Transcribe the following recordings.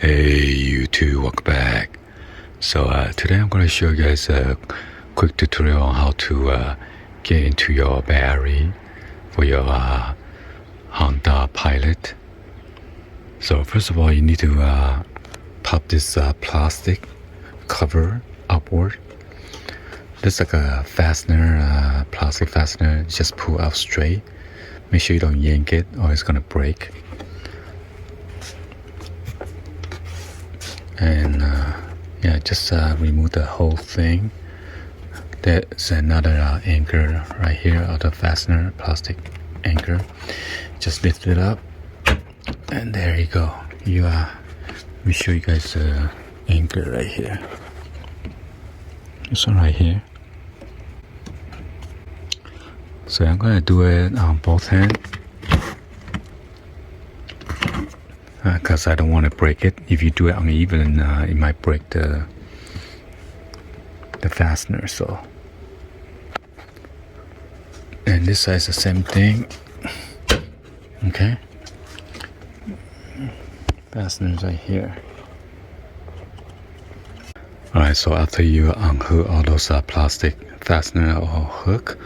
Hey YouTube, welcome back. So today I'm going to show you guys a quick tutorial on how to get into your battery for your Honda Pilot. So first of all, you need to pop this plastic cover upward. This is like a fastener, plastic fastener. Just pull out straight. Make sure you don't yank it or it's going to break. And yeah, just remove the whole thing. There's another anchor right here, other fastener, plastic anchor. Just lift it up, and there you go. You let me show you guys the anchor right here. This one right here. So I'm gonna do it on both hands. Because I don't want to break it. If you do it uneven, it might break the fastener. So, and this side is the same thing. Okay, fasteners right here. All right. So after you unhook all those plastic fastener or hook,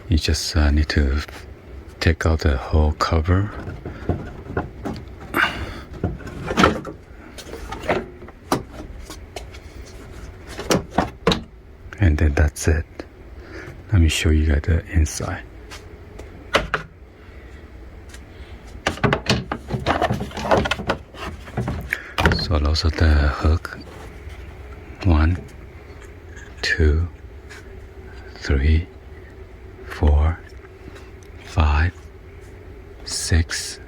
you just need to take out the whole cover. And then that's it. Let me show you guys the inside. So those are the hook. 1, 2, 3, 4, 5, 6,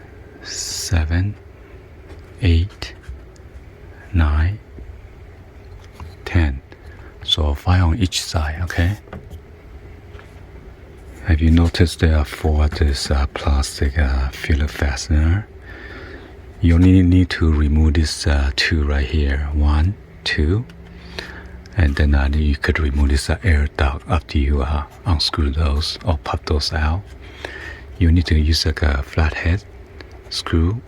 7, 8, 9, 10. So 5 on each side, okay? Have you noticed there are 4 this plastic filler fastener? You only need to remove this 2 right here. 1, 2. And then you could remove this air duct after you unscrew those or pop those out. You need to use like a flathead screw.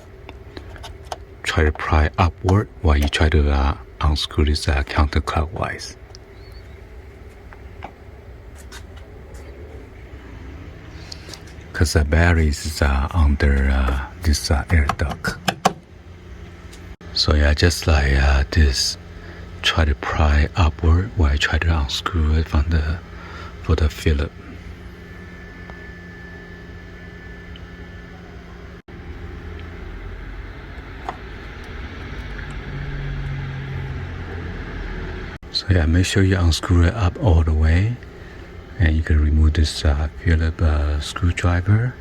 Try to pry upward while you try to unscrew this counterclockwise. Because the batteries is under this air duct. So yeah, just like this, try to pry upward while I try to unscrew it from for the Phillip. So yeah, make sure you unscrew it up all the way. And you can remove this Phillip screwdriver,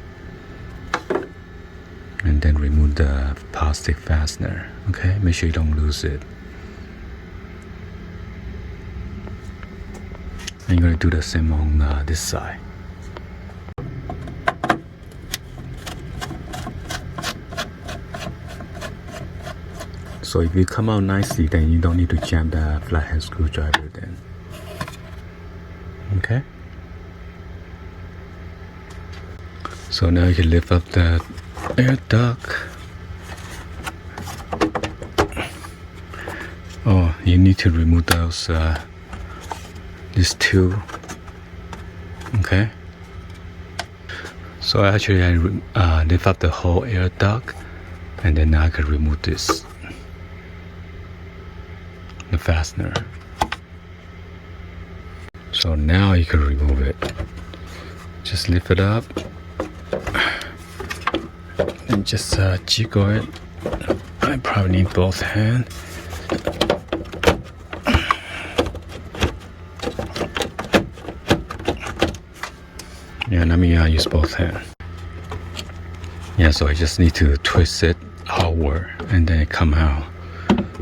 and then remove the plastic fastener. Okay, make sure you don't lose it. And you're gonna do the same on this side. So if it come out nicely, then you don't need to jam the flathead screwdriver then. Okay. So now you can lift up the air duct. Oh, you need to remove those, these 2. Okay. So actually I lift up the whole air duct, and then I can remove this, the fastener. So now you can remove it. Just lift it up. And just jiggle it. I probably need both hands. Yeah, let me use both hands. Yeah, so I just need to twist it outward and then it come out.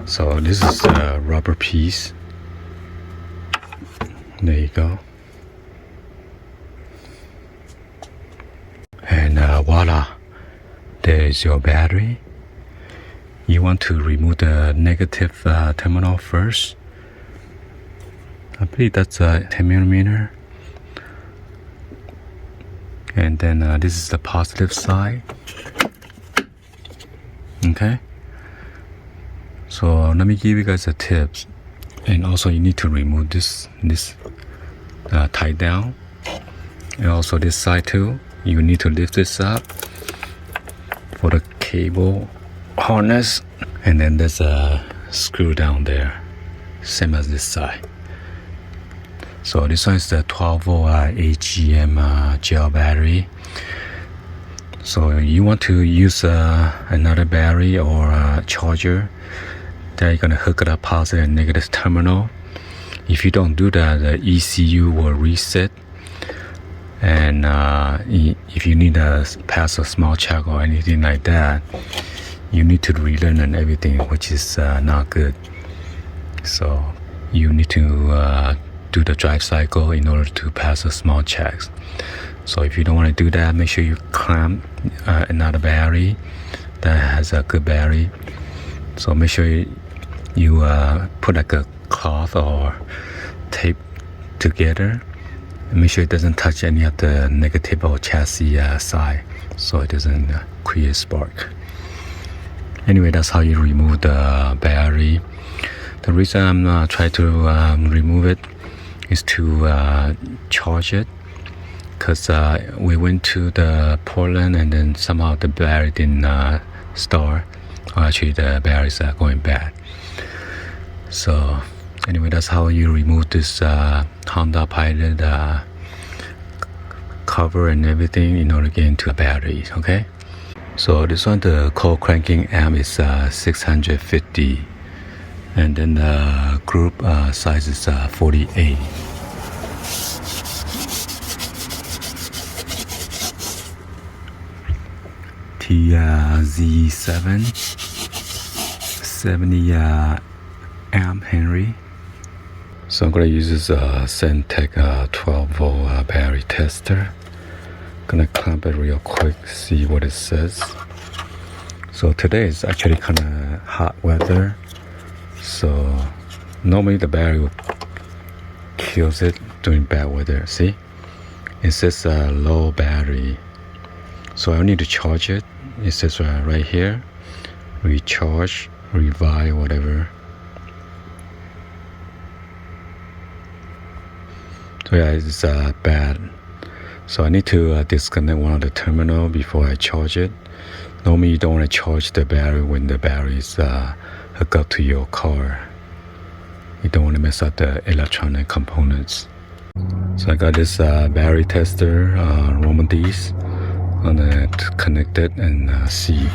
So this is a rubber piece. There you go. And voila. There is your battery. You want to remove the negative terminal first. I believe that's a 10mm. And then this is the positive side. Okay. So let me give you guys a tips. And also you need to remove this tie down. And also this side too. You need to lift this up for the cable harness. And then there's a screw down there. Same as this side. So this one is the 12v AGM gel battery. So you want to use another battery or a charger that you're gonna hook it up positive and negative terminal. If you don't do that, the ECU will reset. And if you need to pass a small check or anything like that, you need to relearn and everything, which is not good. So you need to do the drive cycle in order to pass a small checks. So if you don't want to do that, make sure you clamp another battery that has a good battery. So make sure you put like a cloth or tape together. And make sure it doesn't touch any of the negative or chassis side, so it doesn't create spark. Anyway, that's how you remove the battery. The reason I'm trying to remove it is to charge it. Because we went to the Portland and then somehow the battery didn't start. Or actually the batteries are going bad. So anyway, that's how you remove this Honda Pilot cover and everything in order to get into the batteries, okay? So this one, the cold cranking amp is 650. And then the group size is 48. Z7 70 amp Henry. So I'm gonna use this Centec 12v battery tester. Gonna clamp it real quick, see what it says. So today is actually kind of hot weather, so normally the battery kills it during bad weather. See, it says low battery, so I need to charge it. It says right here, recharge, revive, whatever. So yeah, it's bad. So I need to disconnect one of the terminal before I charge it. Normally you don't want to charge the battery when the battery is hooked up to your car. You don't want to mess up the electronic components. So I got this battery tester, Roman D's. I'm gonna connect it and see.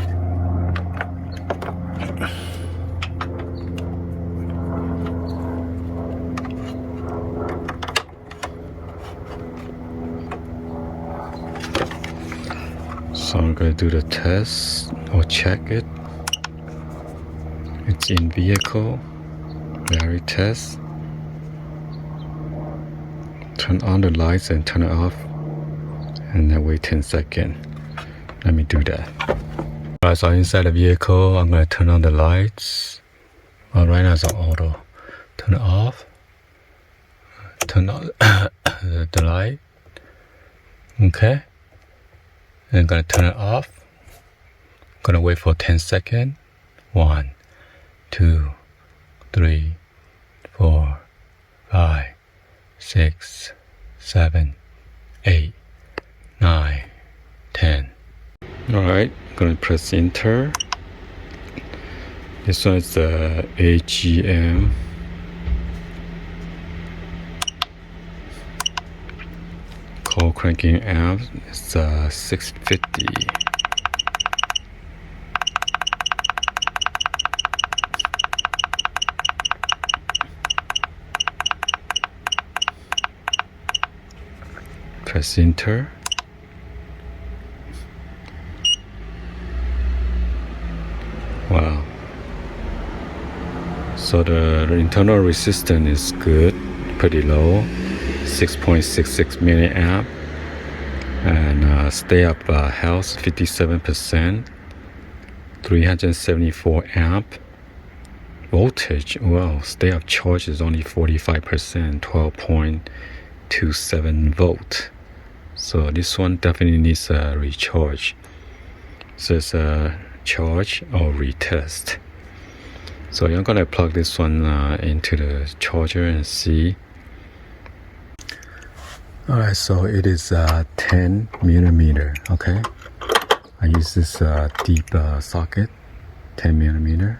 So I'm gonna do the test or check it. It's in vehicle, battery test. Turn on the lights and turn it off. And then wait 10 seconds. Let me do that. Alright, so inside the vehicle, I'm going to turn on the lights. Right now it's on auto. Turn it off. Turn on the light. Okay. And I'm going to turn it off. I'm going to wait for 10 seconds. 1, 2, 3, 4, 5, 6, 7, 8, 9, 10. Alright, I'm gonna press enter. This one is the AGM. Cold cranking amp. It's 650. Press enter. Wow. So the internal resistance is good, pretty low, 6.66 milliamp, and stay up health 57%, 374 amp. Voltage, well, stay up charge is only 45%, 12.27 volt. So this one definitely needs a recharge. So it's a charge or retest. So I'm gonna plug this one into the charger and see. Alright, so it is 10 millimeter. Okay, I use this deep socket, 10 millimeter,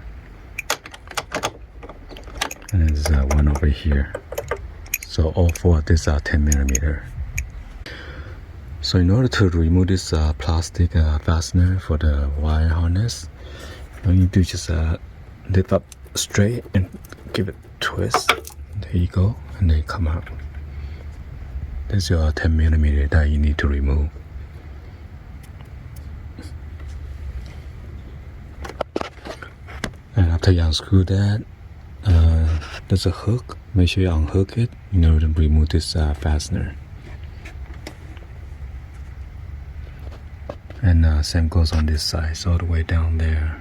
and there's one over here. So all four of these are 10 millimeter. So in order to remove this plastic fastener for the wire harness, all you do is just lift up straight and give it a twist. There you go, and they come out. There's your 10 millimeter that you need to remove. And after you unscrew that, there's a hook. Make sure you unhook it in order to remove this fastener. And same goes on this side, so all the way down there.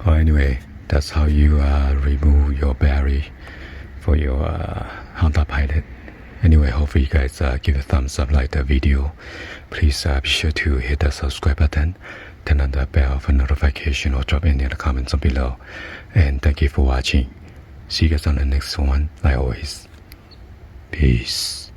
Oh, anyway, that's how you remove your battery for your Honda Pilot. Anyway, hopefully you guys give a thumbs up, like the video. Please be sure to hit the subscribe button, turn on the bell for notification, or drop any other comments on below. And thank you for watching. See you guys on the next one, like always. Peace.